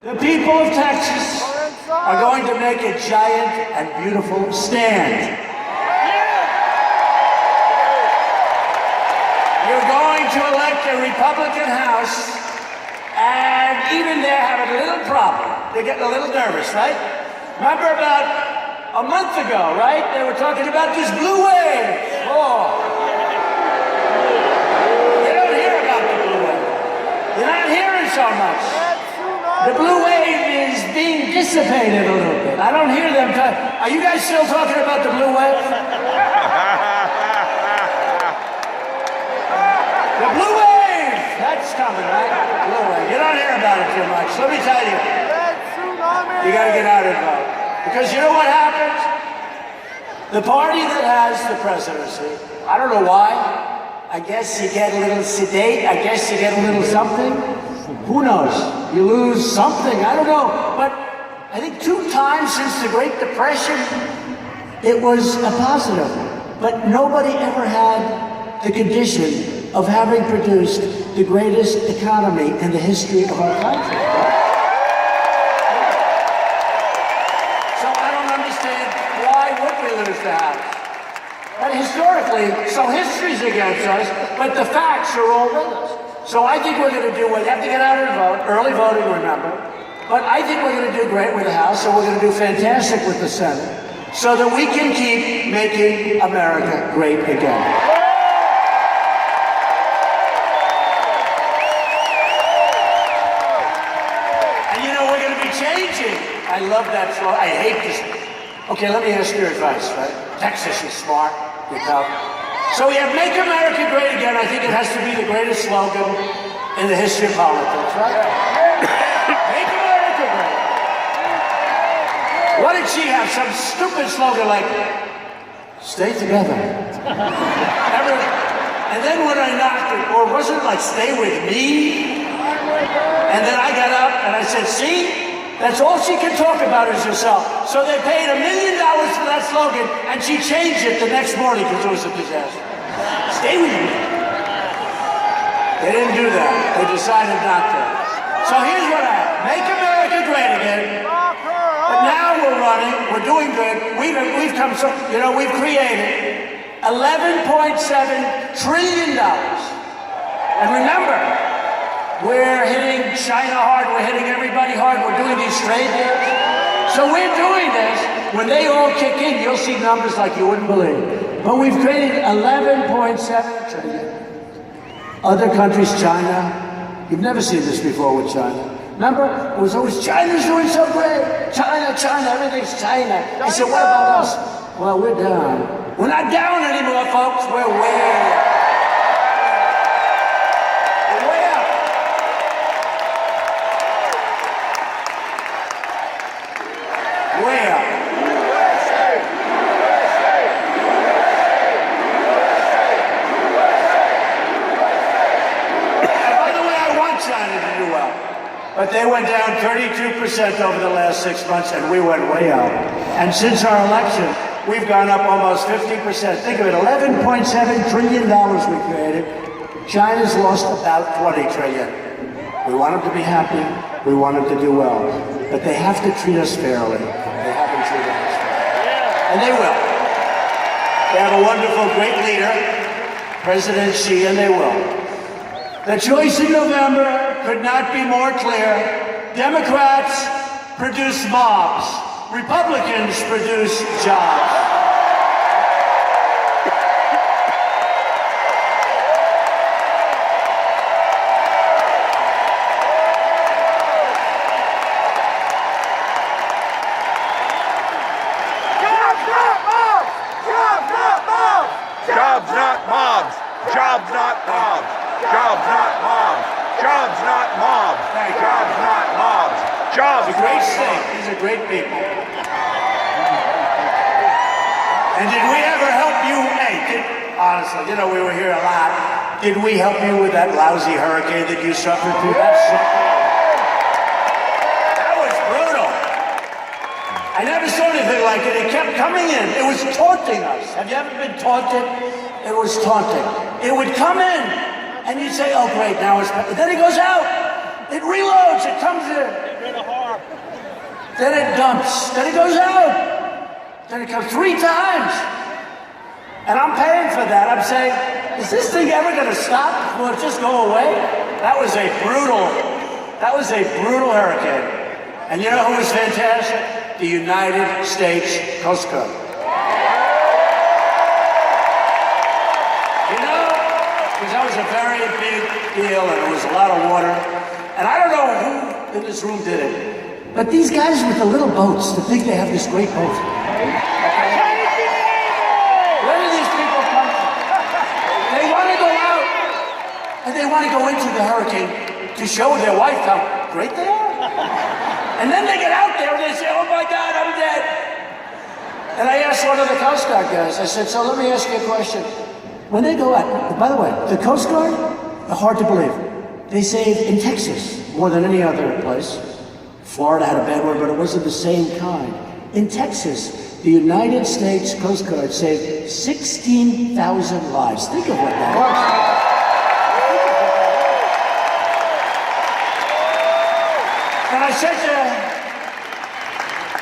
The people of Texas are going to make a giant and beautiful stand. You're going to elect a Republican House, and even they're having a little problem. They're getting a little nervous, right? Remember about a month ago, right? They were talking about this blue wave. Oh. You don't hear about the blue wave. You're not hearing so much. The blue wave is being dissipated a little bit. I don't hear them talk. Are you guys still talking about the blue wave? The blue wave! That's coming, right? Blue wave. You don't hear about it too much. Let me tell you. You gotta get out and vote. Because you know what happens? The party that has the presidency, I don't know why. I guess you get a little sedate. I guess you get a little something. Who knows? You lose something, I don't know. But I think 2 times since the Great Depression, it was a positive. But nobody ever had the condition of having produced the greatest economy in the history of our country. So I don't understand, why would we lose the House? And historically, so history's against us, but the facts are all with us. So I think we're going to do, well, you have to get out and vote, early voting, remember. But I think we're going to do great with the House, so we're going to do fantastic with the Senate, so that we can keep making America great again. And you know, we're going to be changing. I love that slogan. I hate this. Okay, let me ask your advice, right? Texas is smart, you know. So we have Make America Great Again. I think it has to be the greatest slogan in the history of politics, right? Make America Great. What did she have? Some stupid slogan like, stay together. And then when I knocked it, or wasn't it like, stay with me? And then I got up and I said, see? That's all she can talk about is herself. So they paid $1 million for that slogan, and she changed it the next morning because it was a disaster. Stay with me. They didn't do that. They decided not to. So here's what happened. Make America Great Again. But now we're running. We're doing good. We've come so, you know, we've created $11.7 trillion. And remember, we're hitting China hard, we're hitting everybody hard, we're doing these trade deals. So we're doing this. When they all kick in, you'll see numbers like you wouldn't believe. But we've created $11.7 trillion. Other countries, China, you've never seen this before with China. Remember, it was always, China's doing so great. China, everything's China. I said, what about us? Well, we're down. We're not down anymore, folks. We're way up. But they went down 32% over the last 6 months, and we went way up. And since our election, we've gone up almost 50%. Think of it, $11.7 trillion we created. China's lost about $20 trillion. We want them to be happy. We want them to do well. But they have to treat us fairly. They haven't treated us fairly. And they will. They have a wonderful, great leader, President Xi, and they will. The choice in November could not be more clear. Democrats produce mobs. Republicans produce jobs. Jobs, not mobs! Jobs, not mobs! Jobs, not mobs! Jobs, not mobs! Jobs, not mobs! Jobs, not mobs! Jobs, not mobs! Jobs, It's a great state. These are great people. And did we ever help you? Hey, honestly, you know, we were here a lot. Did we help you with that lousy hurricane that you suffered through? That was brutal. I never saw anything like it. It kept coming in. It was taunting us. Have you ever been taunted? It was taunting. It would come in. And you say, oh, great, now it's... But then it goes out. It reloads. It comes in. then it dumps, then it goes out, then it comes 3 times. And I'm paying for that. I'm saying, is this thing ever going to stop? Will it just go away? That was a brutal hurricane. And you know who was fantastic? The United States Coast Guard. You know, because that was a very big deal and it was a lot of water. And I don't know who in this room did it, but these guys with the little boats that think they have this great boat. Where do these people come from? They want to go out and they want to go into the hurricane to show their wife how great they are. And then they get out there and they say, oh my God, I'm dead. And I asked one of the Coast Guard guys, I said, so let me ask you a question. When they go out, by the way, the Coast Guard, hard to believe, they saved in Texas more than any other place. Florida had a bad one, but it wasn't the same kind. In Texas, the United States Coast Guard saved 16,000 lives. Think of what that was. And I said to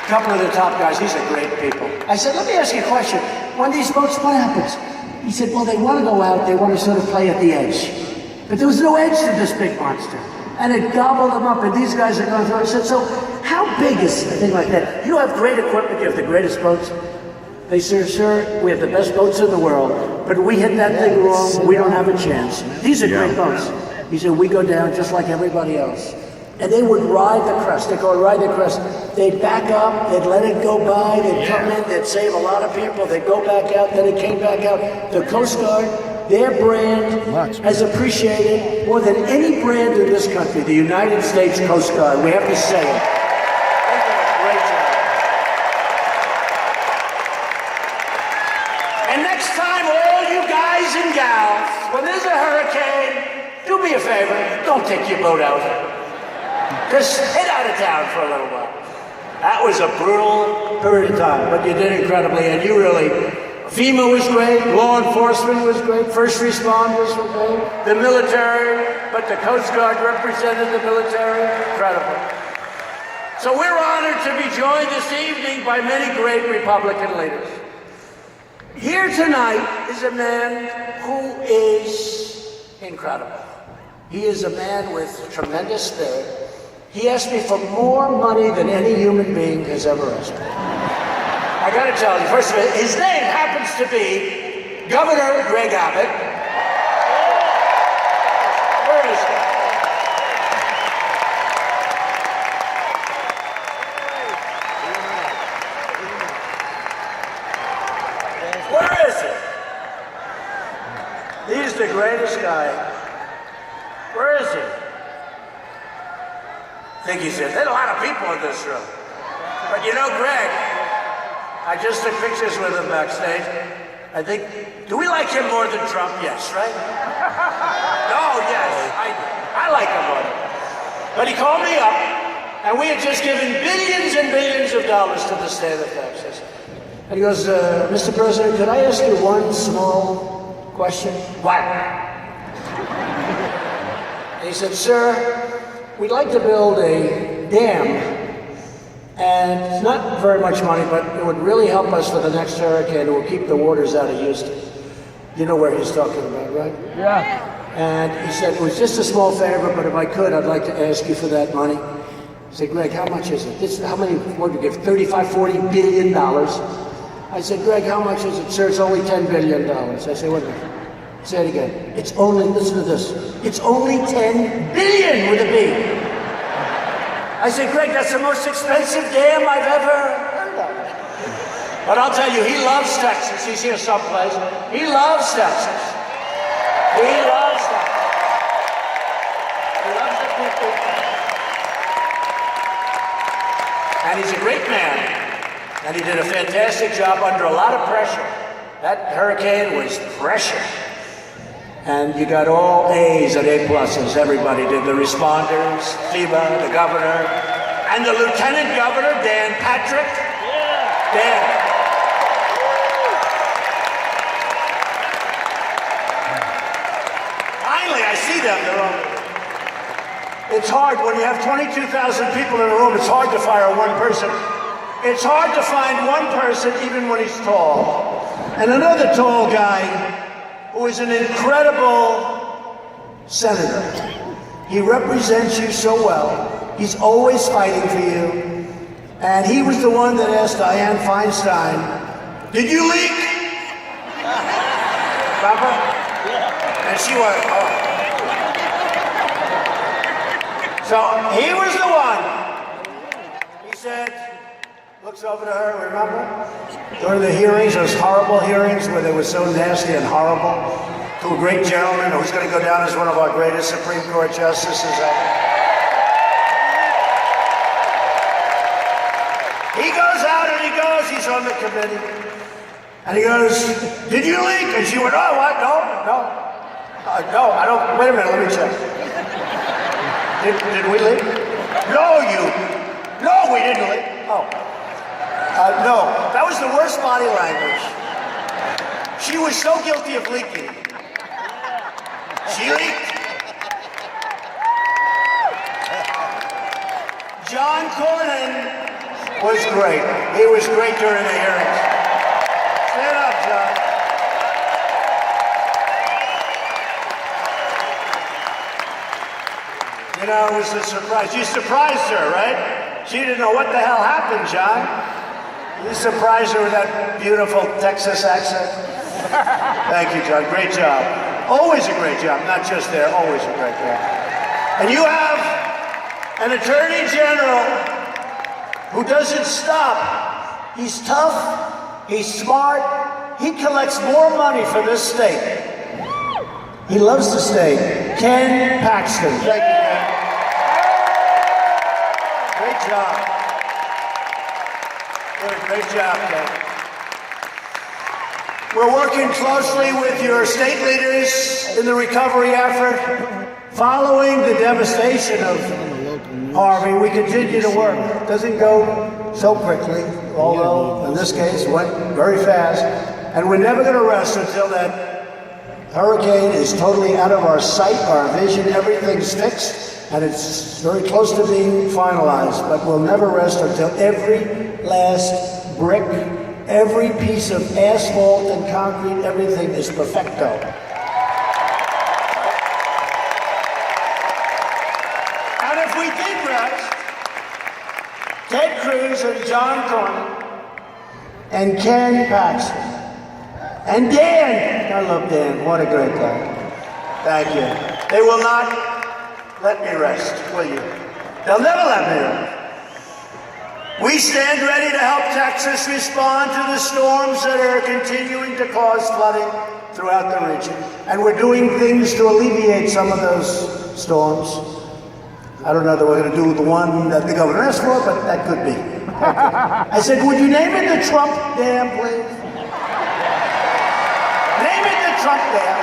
a couple of the top guys, these are great people. I said, let me ask you a question. When these boats, what happens? He said, well, they want to go out, they want to sort of play at the edge. But there was no edge to this big monster. And it gobbled them up, and these guys are going through. I said, so how big is a thing like that? You have great equipment, you have the greatest boats. They said, sir, we have the best boats in the world, but we hit that thing wrong, we don't have a chance. These are great boats. He said, we go down just like everybody else. And they would ride the crest. They'd go ride the crest. They'd back up. They'd let it go by. They'd come in. They'd save a lot of people. They'd go back out. Then it came back out. The Coast Guard, their brand has appreciated more than any brand in this country, the United States Coast Guard. We have to say it. They did a great job. And next time, all you guys and gals, when there's a hurricane, do me a favor. Don't take your boat out. Just head out of town for a little while. That was a brutal period of time, but you did incredibly, and you really, FEMA was great, law enforcement was great, first responders were great, the military, but the Coast Guard represented the military, incredible. So we're honored to be joined this evening by many great Republican leaders. Here tonight is a man who is incredible. He is a man with tremendous spirit. He asked me for more money than any human being has ever asked me. I gotta tell you, first of all, his name happens to be Governor Greg Abbott. Where is he? Where is he? He's the greatest guy. Where is he? I think he's in. There's a lot of people in this room. But you know, Greg, I just took pictures with him backstage. I think, do we like him more than Trump? Yes, right? Oh, yes, I like him more. But he called me up, and we had just given billions and billions of dollars to the state of Texas. And he goes, Mr. President, could I ask you one small question? What? And he said, sir, we'd like to build a dam, and it's not very much money, but it would really help us for the next hurricane. It will keep the waters out of Houston. You know where he's talking about, right? Yeah. And he said, it was just a small favor, but if I could, I'd like to ask you for that money. I said, Greg, how much is it? How many, what did you give, $35, $40 billion? I said, Greg, how much is it? Sir, it's only $10 billion. I said, wait a minute. Say it again. It's only, listen to this. It's only 10 billion with a B. I said, Greg, that's the most expensive dam I've ever heard of. But I'll tell you, he loves Texas. He's here someplace. He loves Texas. He loves Texas. He loves the people. And he's a great man. And he did a fantastic job under a lot of pressure. That hurricane was pressure. And you got all A's and A pluses. Everybody did. The responders, FEMA, the governor, and the lieutenant governor, Dan Patrick. Yeah. Dan. Finally, I see them. They're all. It's hard when you have 22,000 people in a room. It's hard to fire one person. It's hard to find one person even when he's tall. And another tall guy who is an incredible senator. He represents you so well. He's always fighting for you. And he was the one that asked Dianne Feinstein, "Did you leak?" Remember? And she went, "Oh." So he was the one. He said, looks over to her, remember? During the hearings, those horrible hearings where they were so nasty and horrible, to a great gentleman who's going to go down as one of our greatest Supreme Court justices ever. He goes out and he goes, he's on the committee, and he goes, "Did you leak?" And she went, "Oh, what? No, I don't, wait a minute, let me check. Did we leak? No, we didn't leak. Oh. No, that was the worst body language. She was so guilty of leaking. She leaked. John Cornyn was great. He was great during the hearings. Stand up, John. You know, it was a surprise. You surprised her, right? She didn't know what the hell happened, John. You surprised her with that beautiful Texas accent. Thank you, John. Great job. Always a great job. Not just there, always a great job. And you have an Attorney General who doesn't stop. He's tough. He's smart. He collects more money for this state. He loves the state. Ken Paxton. Thank you, man. Great job. Great job, Ken. We're working closely with your state leaders in the recovery effort. Following the devastation of Harvey, we continue to work. It doesn't go so quickly, although in this case it went very fast. And we're never going to rest until that hurricane is totally out of our sight, our vision, everything's fixed, and it's very close to being finalized. But we'll never rest until every last brick, every piece of asphalt and concrete, everything is perfecto. And if we did rest, Ted Cruz and John Cornyn and Ken Paxton and Dan, I love Dan, what a great guy. Thank you. They will not let me rest, will you? They'll never let me rest. We stand ready to help Texas respond to the storms that are continuing to cause flooding throughout the region. And we're doing things to alleviate some of those storms. I don't know that we're going to do the one that the governor asked for, but that could be. I said, would you name it the Trump Dam, please? Name it the Trump Dam.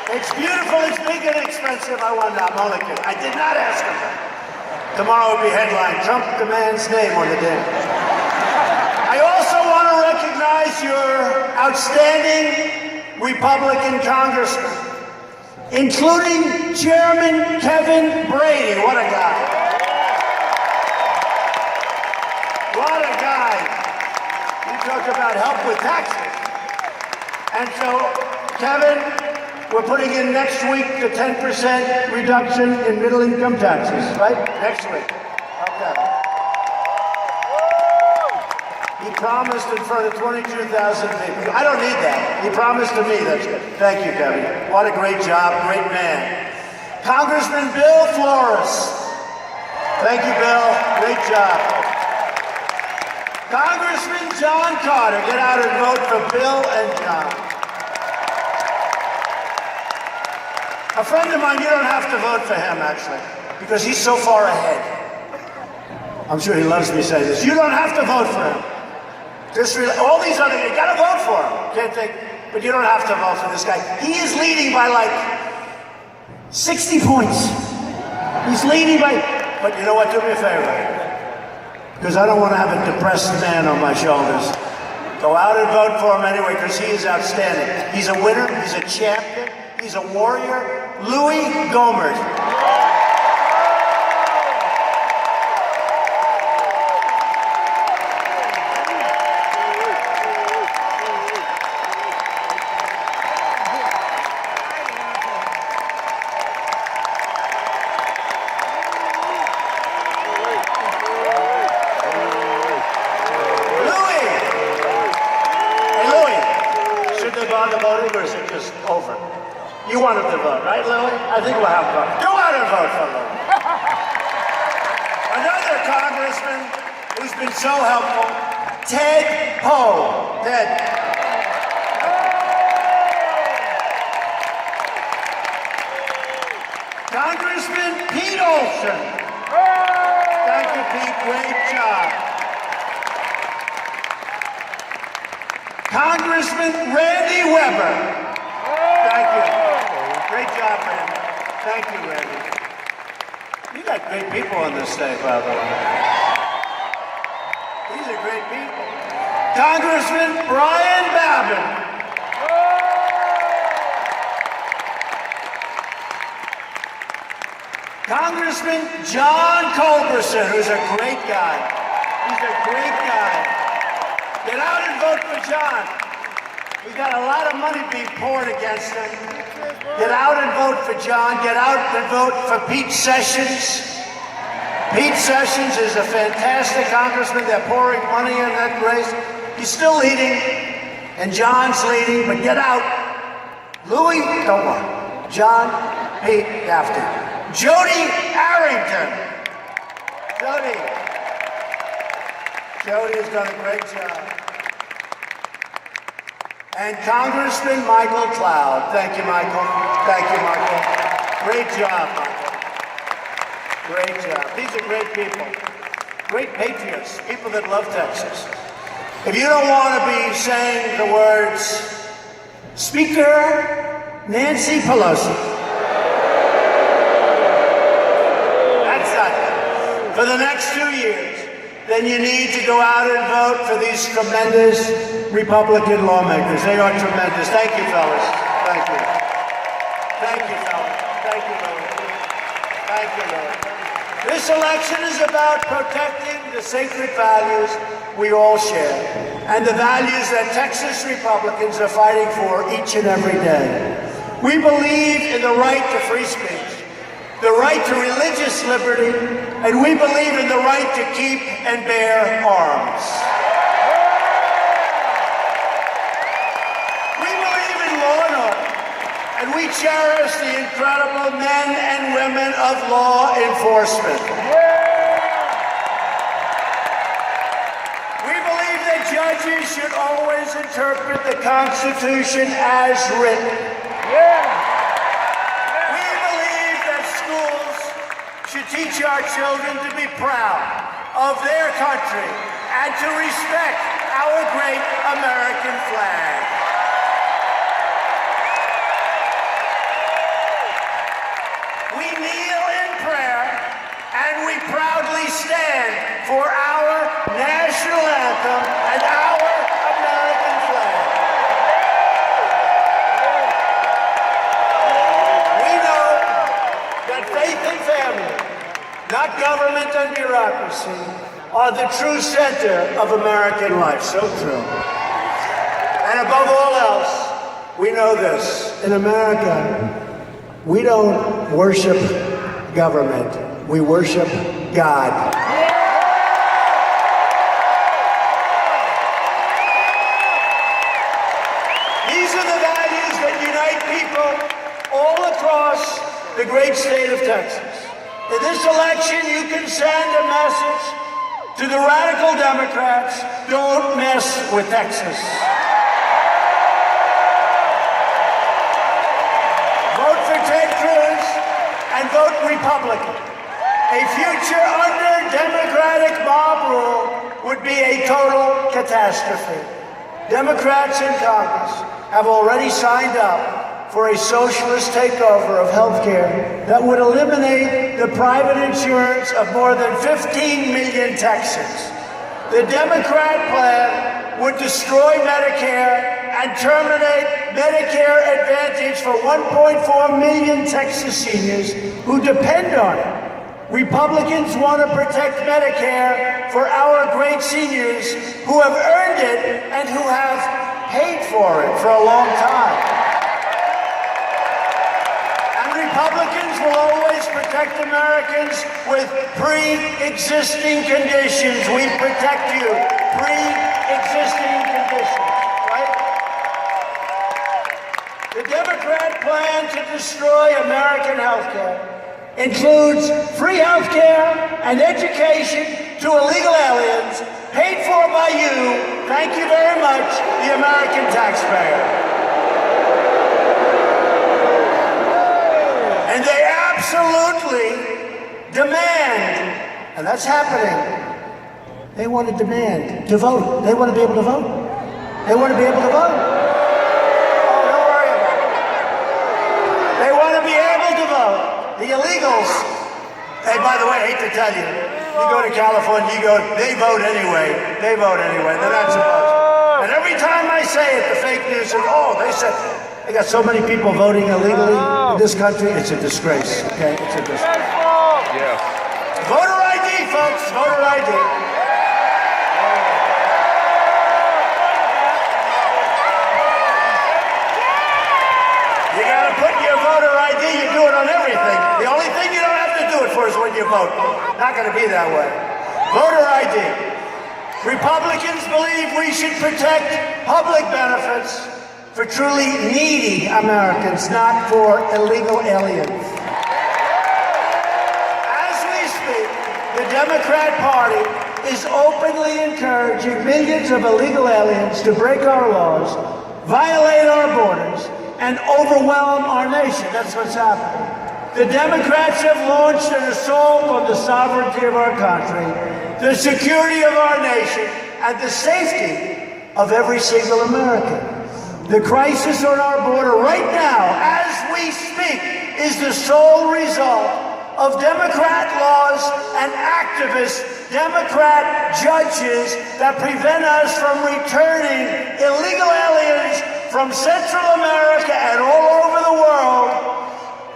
It's beautiful, it's big and expensive. I want that. I'm only kidding. I did not ask him that. Tomorrow will be headline, Trump demands name on the dam. I also want to recognize your outstanding Republican congressmen, including Chairman Kevin Brady. What a guy. What a guy. You talk about help with taxes. And so, Kevin, we're putting in next week the 10% reduction in middle income taxes, right? Next week. Okay. He promised in front of 22,000 people. I don't need that. He promised to me. That's good. Thank you, Kevin. What a great job. Great man. Congressman Bill Flores. Thank you, Bill. Great job. Congressman John Carter. Get out and vote for Bill and John. A friend of mine, you don't have to vote for him, actually, because he's so far ahead. I'm sure he loves me saying this. You don't have to vote for him. Just all these other, you gotta vote for him. Can't think, but you don't have to vote for this guy. He is leading by like 60 points. He's leading by, but you know what, do me a favor, because I don't want to have a depressed man on my shoulders. Go out and vote for him anyway, because he is outstanding. He's a winner, he's a champion, he's a warrior. Louis Gohmert. The voting, or is it just over? You wanted to vote, right, Louis? I think we'll have a vote. Go out and vote for Louis. Another congressman who's been so helpful, Ted Poe. Ted. Congressman Pete Olson. Thank you, Pete. Great job. Congressman Randy Weber. Thank you. Great job, Randy. Thank you, Randy. You got great people on this state, by the way. These are great people. Congressman Brian Babin. Congressman John Culberson, who's a great guy. He's a great guy. Get out and vote for John. We got a lot of money being poured against him. Get out and vote for John. Get out and vote for Pete Sessions. Pete Sessions is a fantastic congressman. They're pouring money in that race. He's still leading, and John's leading, but get out. Louis, don't worry. John, Pete, after. Jody Arrington. Jody has done a great job. And Congressman Michael Cloud. Thank you, Michael. Thank you, Michael. Great job, Michael. Great job. These are great people. Great patriots. People that love Texas. If you don't want to be saying the words, Speaker Nancy Pelosi. That's not it. For the next 2 years, then you need to go out and vote for these tremendous Republican lawmakers. They are tremendous. Thank you, fellas. Thank you. Thank you, fellas. Thank you, Louis. Thank you, Louis. This election is about protecting the sacred values we all share, and the values that Texas Republicans are fighting for each and every day. We believe in the right to free speech, the right to religious liberty, and we believe in the right to keep and bear arms. We believe in law and order, and we cherish the incredible men and women of law enforcement. We believe that judges should always interpret the Constitution as written. Should teach our children to be proud of their country and to respect our great American flag. We kneel in prayer and we proudly stand for our national anthem and our American flag. We know that faith and family, not government and bureaucracy, are the true center of American life. So true. And above all else, we know this. In America, we don't worship government. We worship God. These are the values that unite people all across the great state of Texas. In this election, you can send a message to the radical Democrats: don't mess with Texas. Vote for Ted Cruz and vote Republican. A future under Democratic mob rule would be a total catastrophe. Democrats in Congress have already signed up for a socialist takeover of health care that would eliminate the private insurance of more than 15 million Texans. The Democrat plan would destroy Medicare and terminate Medicare Advantage for 1.4 million Texas seniors who depend on it. Republicans want to protect Medicare for our great seniors who have earned it and who have paid for it for a long time. And Republicans will always protect Americans with pre-existing conditions. We protect you. Pre-existing conditions, right? The Democrat plan to destroy American health care includes free health care and education to illegal aliens paid for by you, thank you very much, the American taxpayer. And they absolutely demand, and that's happening, they want to demand to vote. They want to be able to vote. They want to be able to vote. Oh, don't worry about it. They want to be able to vote. The illegals, hey, by the way, I hate to tell you, you go to California, they vote anyway. They vote anyway. They're not supposed to. And every time I say it, the fake news says, oh, they said, they got so many people voting illegally in this country, it's a disgrace, okay? It's a disgrace. Yes. Voter ID, folks, voter ID. You gotta put your voter ID, you do it on everything. The only thing you don't have to do it for is when you vote. Not gonna be that way. Voter ID. Republicans believe we should protect public benefits for truly needy Americans, not for illegal aliens. As we speak, the Democrat Party is openly encouraging millions of illegal aliens to break our laws, violate our borders, and overwhelm our nation. That's what's happening. The Democrats have launched an assault on the sovereignty of our country, the security of our nation, and the safety of every single American. The crisis on our border right now, as we speak, is the sole result of Democrat laws and activist Democrat judges that prevent us from returning illegal aliens from Central America and all over the world.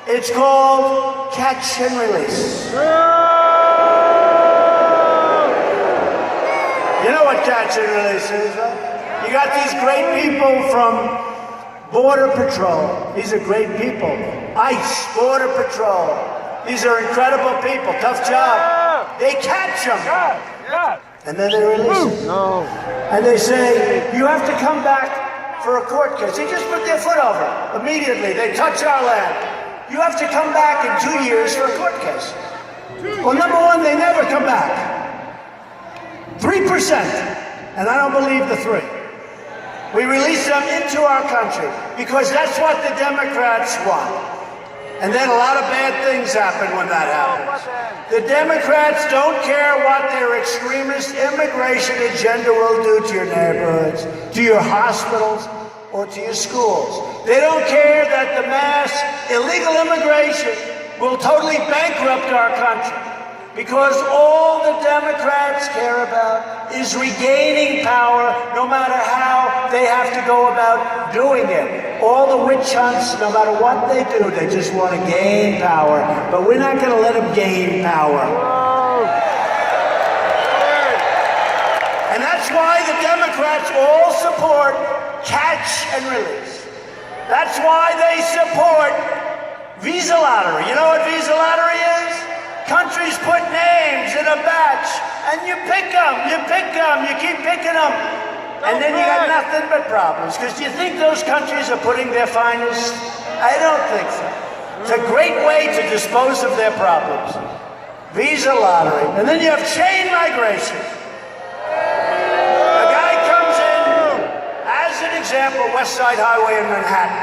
It's called catch and release. You know what catch and release is, right? You got these great people from Border Patrol. These are great people. ICE, Border Patrol. These are incredible people. Tough job. They catch them. And then they release them. And they say, you have to come back for a court case. They just put their foot over immediately. They touch our land. You have to come back in 2 years for a court case. Well, number one, they never come back. 3%. And I don't believe the 3. We release them into our country because that's what the Democrats want. And then a lot of bad things happen when that happens. The Democrats don't care what their extremist immigration agenda will do to your neighborhoods, to your hospitals, or to your schools. They don't care that the mass illegal immigration will totally bankrupt our country. Because all the Democrats care about is regaining power, no matter how they have to go about doing it. All the witch hunts, no matter what they do, they just want to gain power. But we're not going to let them gain power. And that's why the Democrats all support catch and release. That's why they support visa lottery. You know what visa lottery is? Countries put names in a batch, and you pick them, you keep picking them, and then you got nothing but problems. Because do you think those countries are putting their finest? I don't think so. It's a great way to dispose of their problems. Visa lottery. And then you have chain migration. A guy comes in, as an example, West Side Highway in Manhattan.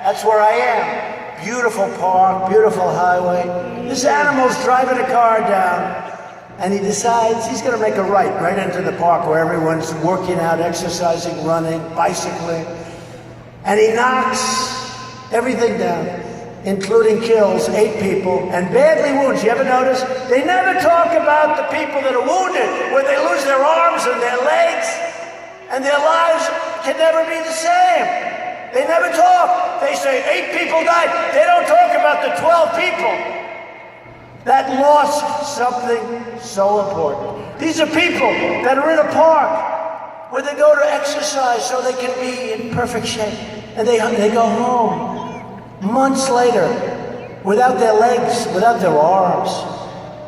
That's where I am. Beautiful park, beautiful highway. This animal's driving a car down, and he decides he's going to make a right into the park where everyone's working out, exercising, running, bicycling. And he knocks everything down, including kills 8 people and badly wounds. You ever notice? They never talk about the people that are wounded, where they lose their arms and their legs. and their lives can never be the same. They never talk. They say 8 people died. They don't talk about the 12 people that lost something so important. These are people that are in a park where they go to exercise so they can be in perfect shape. And they go home months later without their legs, without their arms.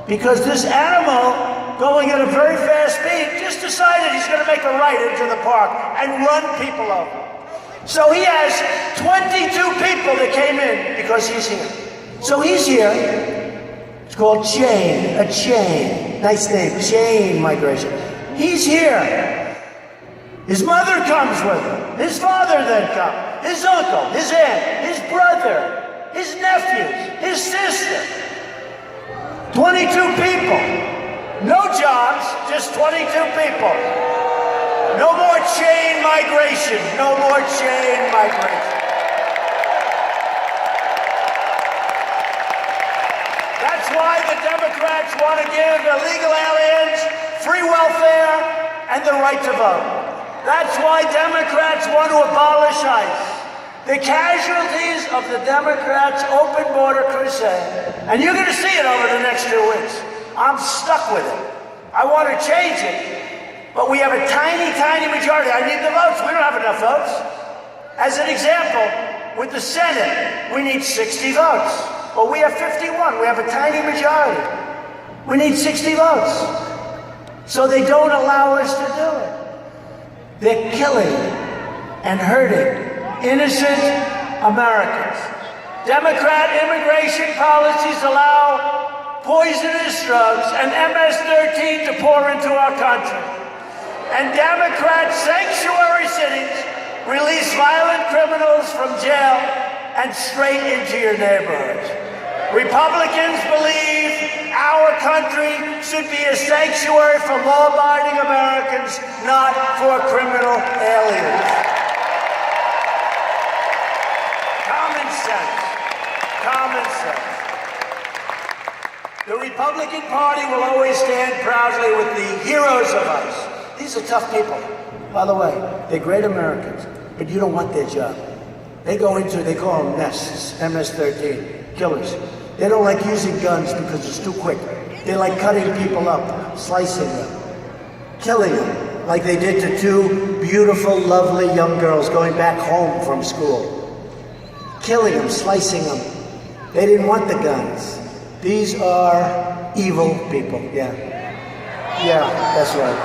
Because this animal, going at a very fast speed, just decided he's going to make a right into the park and run people over. So he has 22 people that came in because he's here. So he's here. It's called chain, a chain. Nice name, chain migration. He's here. His mother comes with him. His father then comes. His uncle, his aunt, his brother, his nephews, his sister. 22 people. No jobs, just 22 people. No more chain migration. No more chain migration. That's why the Democrats want to give illegal aliens free welfare and the right to vote. That's why Democrats want to abolish ICE. The casualties of the Democrats' open border crusade, and you're going to see it over the next 2 weeks. I'm stuck with it. I want to change it. But we have a tiny, tiny majority. I need the votes. We don't have enough votes. As an example, with the Senate, we need 60 votes. Well, we have 51. We have a tiny majority. We need 60 votes. So they don't allow us to do it. They're killing and hurting innocent Americans. Democrat immigration policies allow poisonous drugs and MS-13 to pour into our country. And Democrat sanctuary cities release violent criminals from jail and straight into your neighborhoods. Republicans believe our country should be a sanctuary for law-abiding Americans, not for criminal aliens. Common sense. Common sense. The Republican Party will always stand proudly with the heroes of ICE. These are tough people. By the way, they're great Americans, but you don't want their job. They call them nests, MS-13, killers. They don't like using guns because it's too quick. They like cutting people up, slicing them, killing them, like they did to 2 beautiful, lovely young girls going back home from school. Killing them, slicing them. They didn't want the guns. These are evil people, yeah. Yeah, that's right.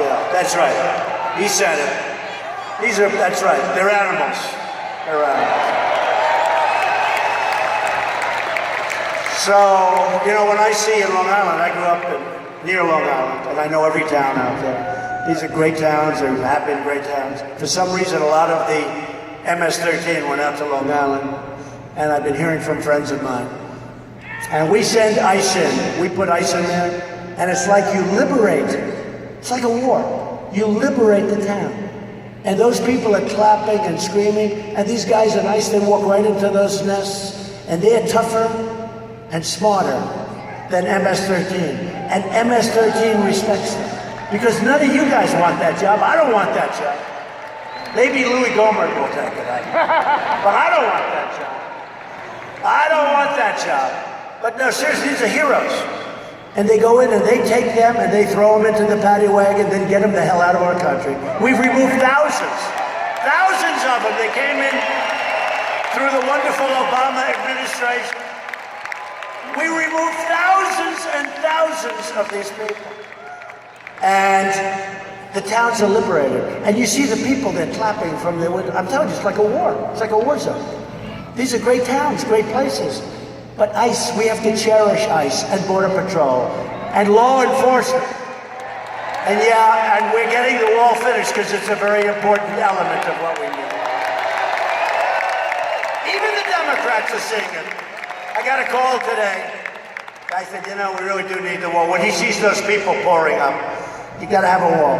Yeah, that's right. He said it. That's right. They're animals. They're animals. So, when I see in Long Island, I grew up near Long Island, and I know every town out there. These are great towns. They have been great towns. For some reason, a lot of the MS-13 went out to Long Island, and I've been hearing from friends of mine. And we send ICE in. We put ICE in there, and it's like you liberate. It's like a war. You liberate the town. And those people are clapping and screaming, and these guys at ICE, they walk right into those nests, and they're tougher and smarter than MS-13. And MS-13 respects them. Because none of you guys want that job. I don't want that job. Maybe Louis Gohmert will take it, but I don't want that job. I don't want that job. But no, seriously, these are heroes. And they go in and they take them and they throw them into the paddy wagon, then get them the hell out of our country. We've removed thousands of them. They came in through the wonderful Obama administration. We removed thousands and thousands of these people. And the towns are liberated. And you see the people, they're clapping from the window. I'm telling you, it's like a war. It's like a war zone. These are great towns, great places. But ICE, we have to cherish ICE and Border Patrol and law enforcement. And yeah, and we're getting the wall finished because it's a very important element of what we need. Even the Democrats are seeing it. I got a call today. I said, we really do need the wall. When he sees those people pouring up, you got to have a wall.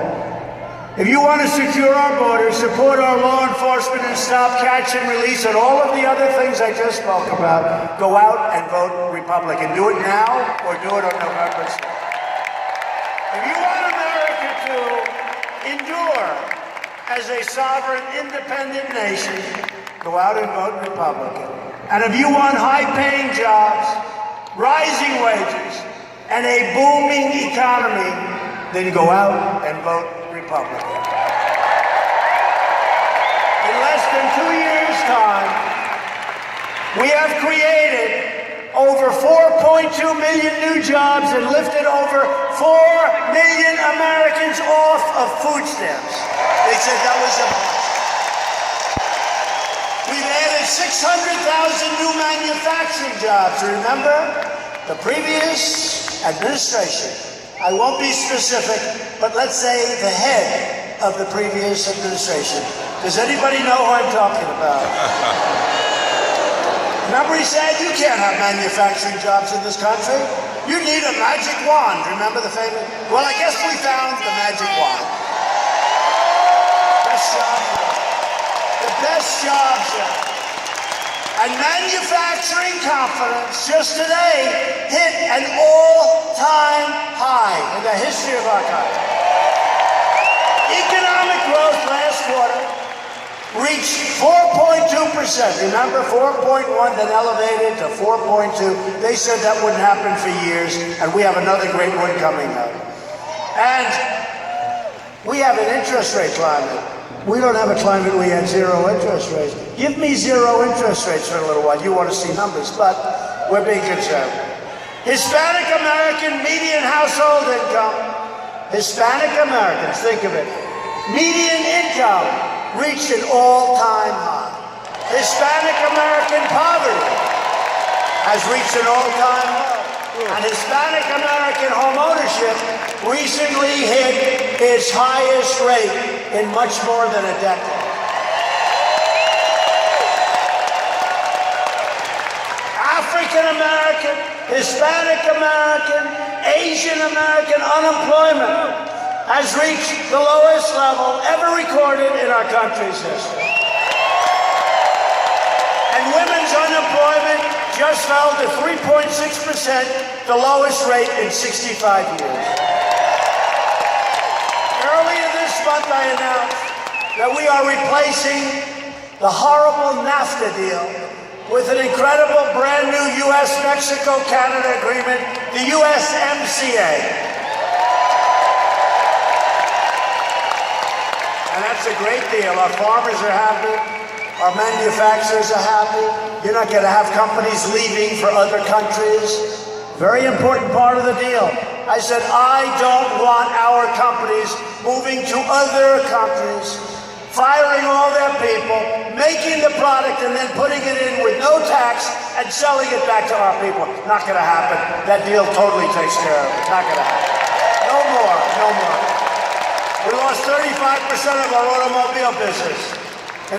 If you want to secure our borders, support our law enforcement, and stop catch and release and all of the other things I just spoke about, go out and vote Republican. Do it now or do it on November 6th. If you want America to endure as a sovereign, independent nation, go out and vote Republican. And if you want high-paying jobs, rising wages, and a booming economy, then go out and vote Republican. In less than 2 years' time, we have created over 4.2 million new jobs and lifted over 4 million Americans off of food stamps. They said that was a bust. We've added 600,000 new manufacturing jobs. Remember, the previous administration, I won't be specific, but let's say the head of the previous administration. Does anybody know who I'm talking about? Remember he said, you can't have manufacturing jobs in this country. You need a magic wand. Remember the famous? Well, I guess we found the magic wand. Best job. The best jobs yet. And manufacturing confidence just today hit an all-time high in the history of our country. Economic growth last quarter reached 4.2%. Remember, 4.1, then elevated to 4.2. They said that wouldn't happen for years, and we have another great one coming up. And we have an interest rate climate. We don't have a climate we had zero interest rates. Give me zero interest rates for a little while. You want to see numbers, but we're being conservative. Hispanic American median household income. Hispanic Americans, think of it. Median income reached an all-time high. Hispanic American poverty has reached an all-time low. And Hispanic American homeownership recently hit its highest rate in much more than a decade. African American, Hispanic American, Asian American unemployment has reached the lowest level ever recorded in our country's history. And women's unemployment just fell to 3.6%, the lowest rate in 65 years. Earlier this month, I announced that we are replacing the horrible NAFTA deal with an incredible brand new U.S.-Mexico-Canada agreement, the USMCA. And that's a great deal. Our farmers are happy. Our manufacturers are happy. You're not going to have companies leaving for other countries. Very important part of the deal. I said, I don't want our companies moving to other countries, firing all their people, making the product and then putting it in with no tax and selling it back to our people. Not going to happen. That deal totally takes care of it. Not going to happen. No more. No more. We lost 35% of our automobile business.